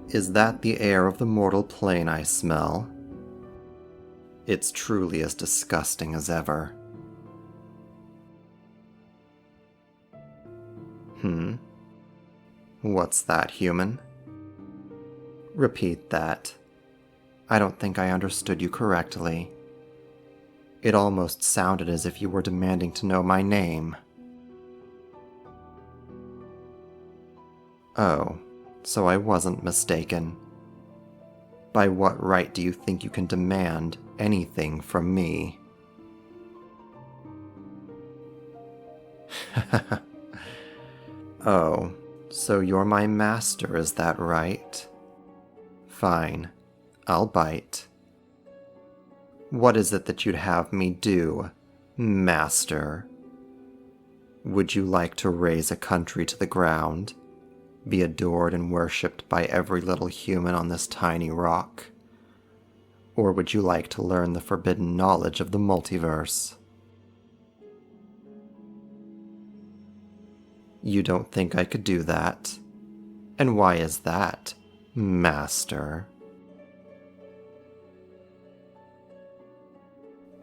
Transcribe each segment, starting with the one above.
Is that the air of the mortal plane I smell? It's truly as disgusting as ever. What's that, human? Repeat that. I don't think I understood you correctly. It almost sounded as if you were demanding to know my name. Oh, so I wasn't mistaken. By what right do you think you can demand anything from me? Oh, so you're my master, is that right? Fine, I'll bite. What is it that you'd have me do, master? Would you like to raze a country to the ground? Be adored and worshipped by every little human on this tiny rock? Or would you like to learn the forbidden knowledge of the multiverse? You don't think I could do that? And why is that, master?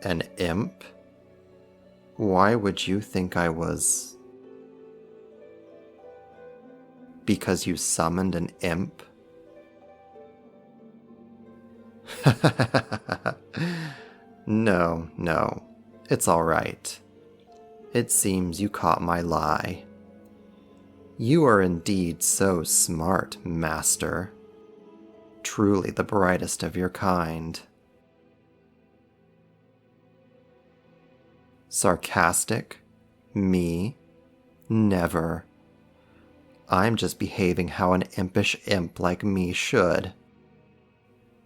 An imp? Why would you think I was... Because you summoned an imp? No, it's all right. It seems you caught my lie. You are indeed so smart, master. Truly the brightest of your kind. Sarcastic? Me? Never. I'm just behaving how an impish imp like me should.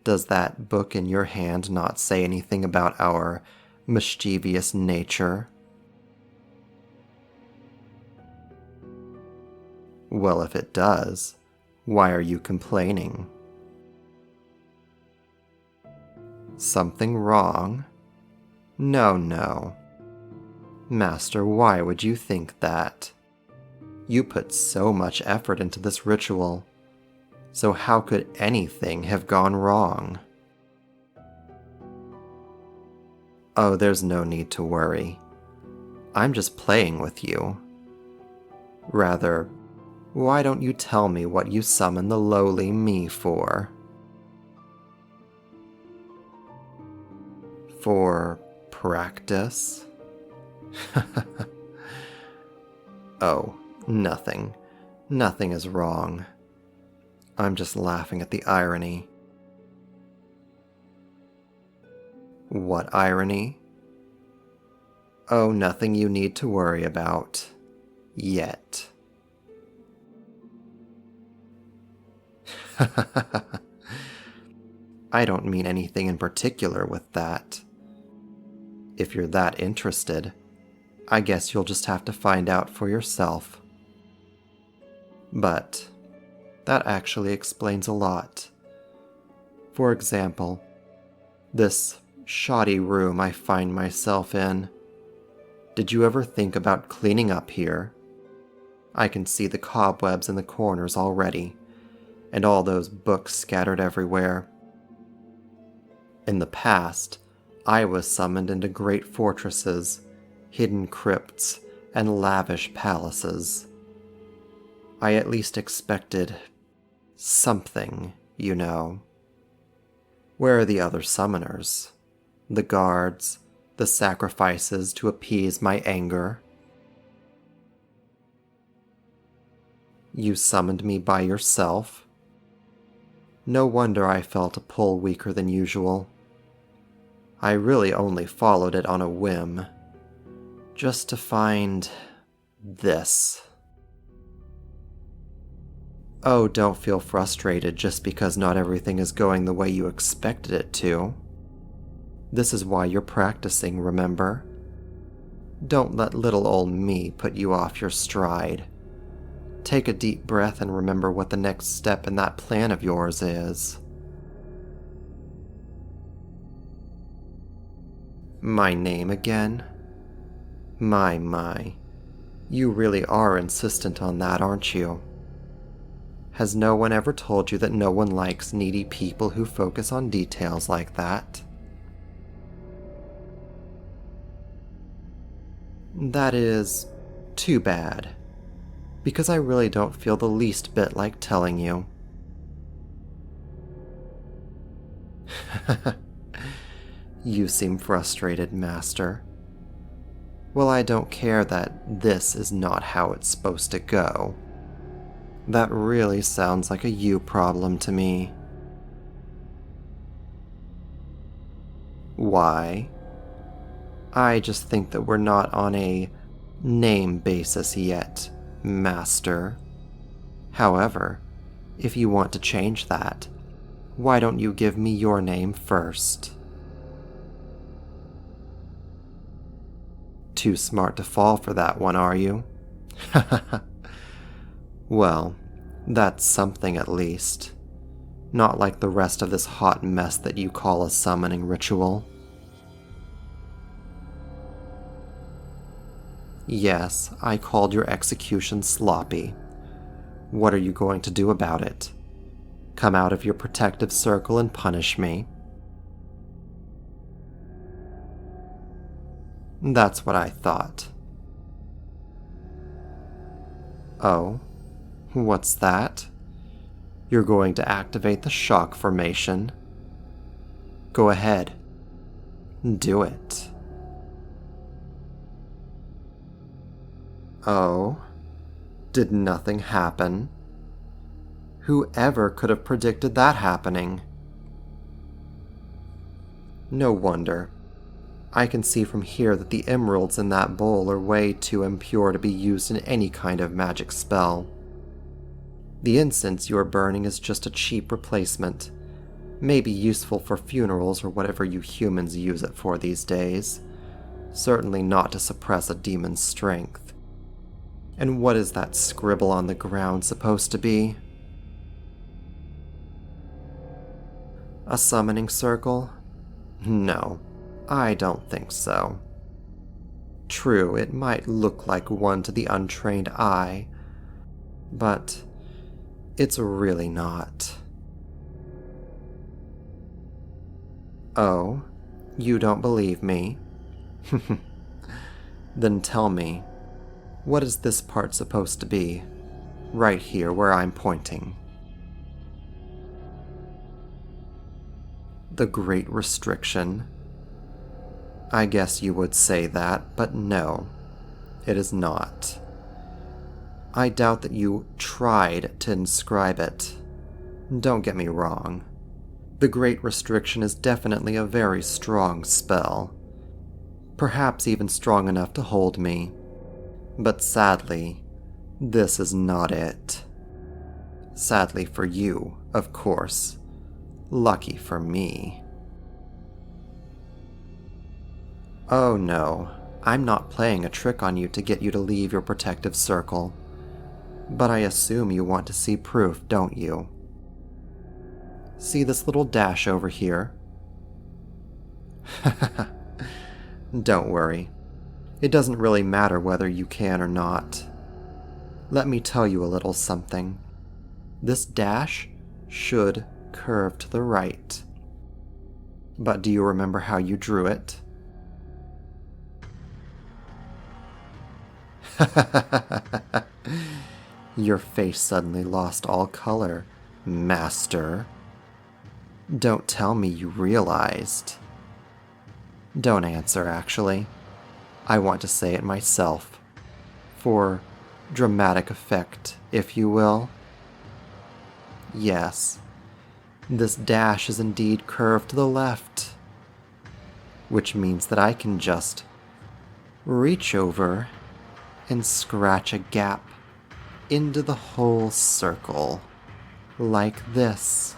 Does that book in your hand not say anything about our mischievous nature? Well, if it does, why are you complaining? Something wrong? No. Master, why would you think that? You put so much effort into this ritual, so how could anything have gone wrong? Oh, there's no need to worry. I'm just playing with you. Rather, why don't you tell me what you summon the lowly me for? For practice? Oh, nothing. Nothing is wrong. I'm just laughing at the irony. What irony? Oh, nothing you need to worry about. Yet. I don't mean anything in particular with that. If you're that interested, I guess you'll just have to find out for yourself. But that actually explains a lot. For example, this shoddy room I find myself in. Did you ever think about cleaning up here? I can see the cobwebs in the corners already, and all those books scattered everywhere. In the past, I was summoned into great fortresses, hidden crypts, and lavish palaces. I at least expected something, you know. Where are the other summoners? The guards, the sacrifices to appease my anger? You summoned me by yourself? No wonder I felt a pull weaker than usual. I really only followed it on a whim, just to find this. Oh, don't feel frustrated just because not everything is going the way you expected it to. This is why you're practicing, remember? Don't let little old me put you off your stride. Take a deep breath and remember what the next step in that plan of yours is. My name again? My. You really are insistent on that, aren't you? Has no one ever told you that no one likes needy people who focus on details like that? That is too bad, because I really don't feel the least bit like telling you. You seem frustrated, Master. Well, I don't care that this is not how it's supposed to go. That really sounds like a you problem to me. Why? I just think that we're not on a name basis yet, Master. However, if you want to change that, why don't you give me your name first? Too smart to fall for that one, are you? Well, that's something at least. Not like the rest of this hot mess that you call a summoning ritual. Yes, I called your execution sloppy. What are you going to do about it? Come out of your protective circle and punish me? That's what I thought. Oh? What's that? You're going to activate the shock formation. Go ahead. Do it. Oh? Did nothing happen? Whoever could have predicted that happening? No wonder. I can see from here that the emeralds in that bowl are way too impure to be used in any kind of magic spell. The incense you are burning is just a cheap replacement, maybe useful for funerals or whatever you humans use it for these days. Certainly not to suppress a demon's strength. And what is that scribble on the ground supposed to be? A summoning circle? No, I don't think so. True, it might look like one to the untrained eye, but it's really not. Oh, you don't believe me? Then tell me, what is this part supposed to be? Right here where I'm pointing. The Great Restriction. I guess you would say that, but no, it is not. I doubt that you tried to inscribe it. Don't get me wrong. The Great Restriction is definitely a very strong spell. Perhaps even strong enough to hold me. But sadly, this is not it. Sadly for you, of course. Lucky for me. Oh no, I'm not playing a trick on you to get you to leave your protective circle. But I assume you want to see proof, don't you? See this little dash over here? Don't worry. It doesn't really matter whether you can or not. Let me tell you a little something. This dash should curve to the right. But do you remember how you drew it? Your face suddenly lost all color, Master. Don't tell me you realized. Don't answer, actually. I want to say it myself. For dramatic effect, if you will. Yes, this dash is indeed curved to the left. Which means that I can just reach over and scratch a gap into the whole circle, like this.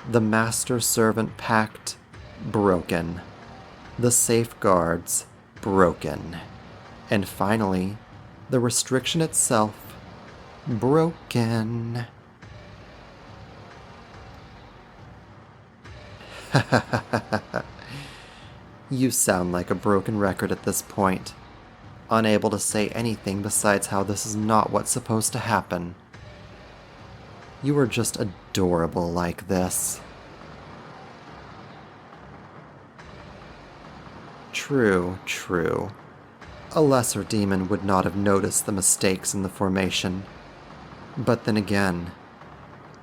The Master-Servant Pact broken. The safeguards broken. And finally, the restriction itself broken. You sound like a broken record at this point, unable to say anything besides how this is not what's supposed to happen. You are just adorable like this. True, true. A lesser demon would not have noticed the mistakes in the formation. But then again,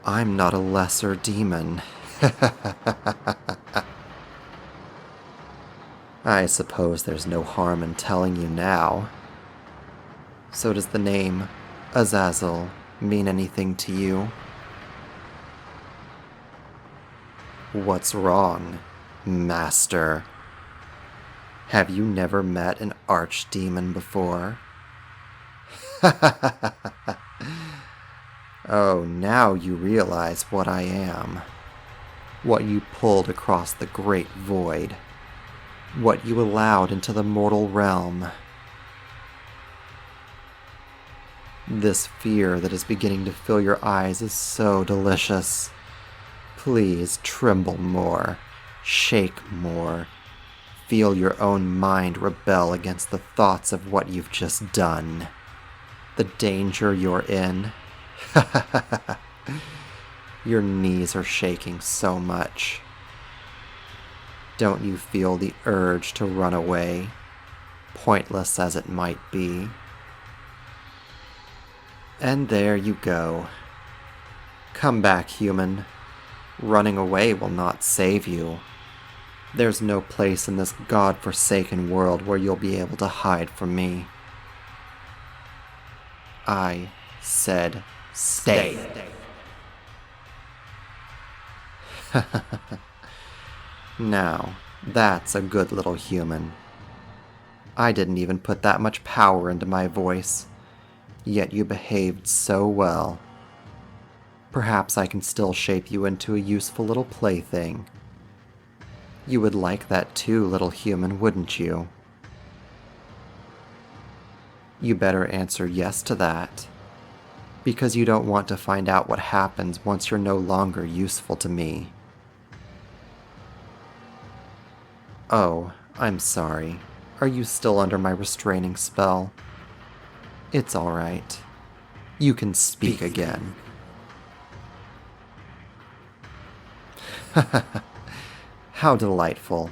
I'm not a lesser demon. I suppose there's no harm in telling you now. So does the name Azazel mean anything to you? What's wrong, Master? Have you never met an archdemon before? Oh, now you realize what I am. What you pulled across the great void. What you allowed into the mortal realm. This fear that is beginning to fill your eyes is so delicious. Please tremble more, shake more, feel your own mind rebel against the thoughts of what you've just done. The danger you're in. Your knees are shaking so much. Don't you feel the urge to run away, pointless as it might be? And there you go. Come back, human. Running away will not save you. There's no place in this god-forsaken world where you'll be able to hide from me. I said stay. Now, that's a good little human. I didn't even put that much power into my voice, yet you behaved so well. Perhaps I can still shape you into a useful little plaything. You would like that too, little human, wouldn't you? You better answer yes to that, because you don't want to find out what happens once you're no longer useful to me. Oh, I'm sorry. Are you still under my restraining spell? It's all right. You can speak again. How delightful.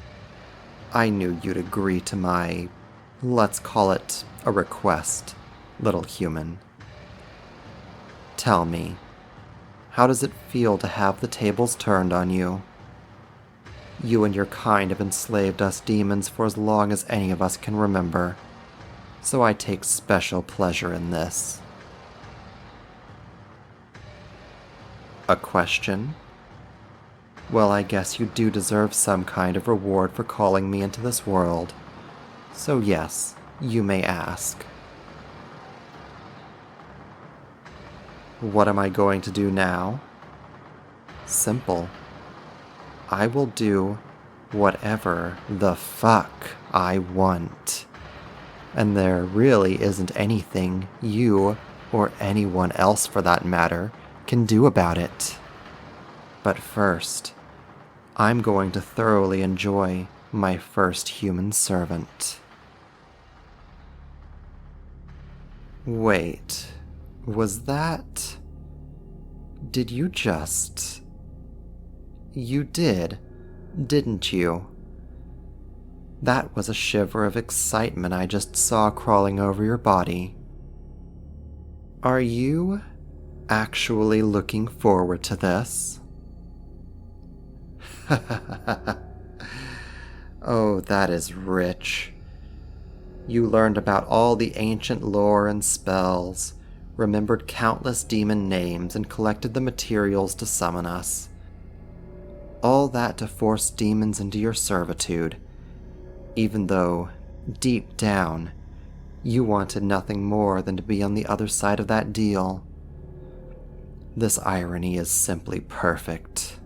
I knew you'd agree to my, let's call it a request, little human. Tell me, how does it feel to have the tables turned on you? You and your kind have enslaved us demons for as long as any of us can remember, so I take special pleasure in this. A question? Well, I guess you do deserve some kind of reward for calling me into this world, so yes, you may ask. What am I going to do now? Simple. I will do whatever the fuck I want. And there really isn't anything you, or anyone else for that matter, can do about it. But first, I'm going to thoroughly enjoy my first human servant. Wait, was that... Did you just... You did, didn't you? That was a shiver of excitement I just saw crawling over your body. Are you actually looking forward to this? Oh, that is rich. You learned about all the ancient lore and spells, remembered countless demon names, and collected the materials to summon us. All that to force demons into your servitude, even though, deep down, you wanted nothing more than to be on the other side of that deal. This irony is simply perfect.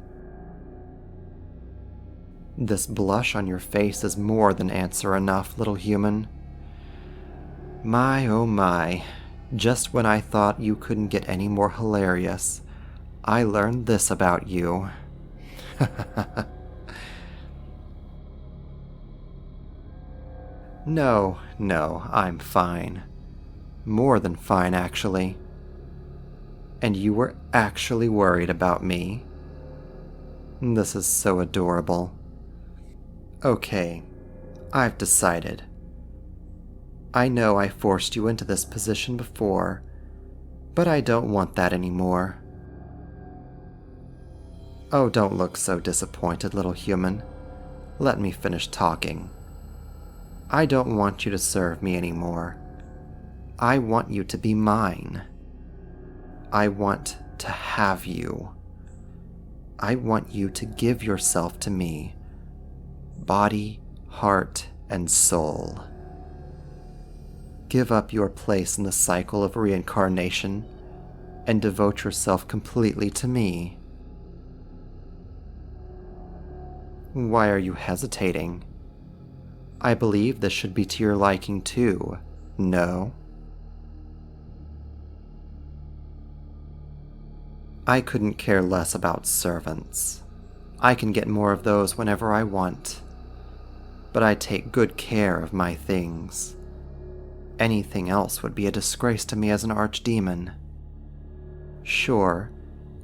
This blush on your face is more than answer enough, little human. My oh my, just when I thought you couldn't get any more hilarious, I learned this about you. No, I'm fine. More than fine, actually. And you were actually worried about me? This is so adorable. Okay, I've decided. I know I forced you into this position before, but I don't want that anymore. Oh, don't look so disappointed, little human. Let me finish talking. I don't want you to serve me anymore. I want you to be mine. I want to have you. I want you to give yourself to me, body, heart, and soul. Give up your place in the cycle of reincarnation and devote yourself completely to me. Why are you hesitating? I believe this should be to your liking too, no? I couldn't care less about servants. I can get more of those whenever I want. But I take good care of my things. Anything else would be a disgrace to me as an archdemon. Sure,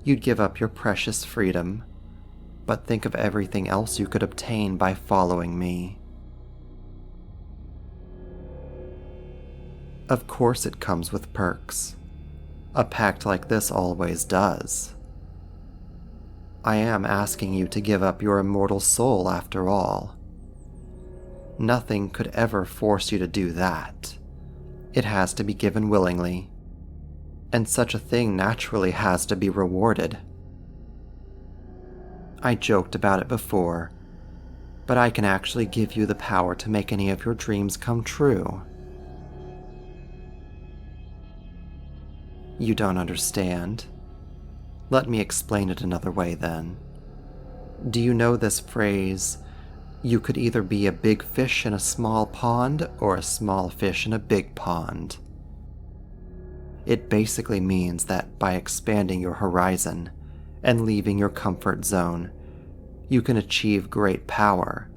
you'd give up your precious freedom, but think of everything else you could obtain by following me. Of course it comes with perks. A pact like this always does. I am asking you to give up your immortal soul after all. Nothing could ever force you to do that. It has to be given willingly, and such a thing naturally has to be rewarded. I joked about it before, but I can actually give you the power to make any of your dreams come true. You don't understand. Let me explain it another way then. Do you know this phrase, you could either be a big fish in a small pond or a small fish in a big pond? It basically means that by expanding your horizon and leaving your comfort zone, you can achieve great power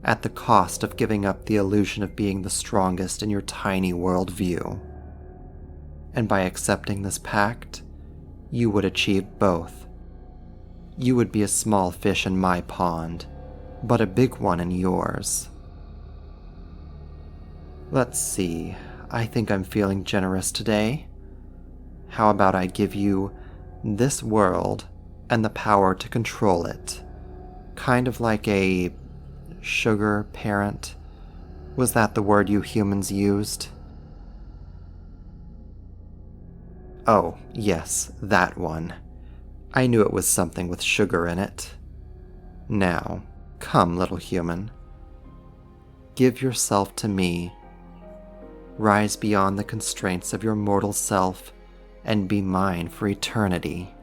at the cost of giving up the illusion of being the strongest in your tiny worldview. And by accepting this pact, you would achieve both. You would be a small fish in my pond, but a big one in yours. Let's see, I think I'm feeling generous today. How about I give you this world and the power to control it? Kind of like a sugar parent. Was that the word you humans used? Oh, yes, that one. I knew it was something with sugar in it. Now, come, little human. Give yourself to me. Rise beyond the constraints of your mortal self and be mine for eternity.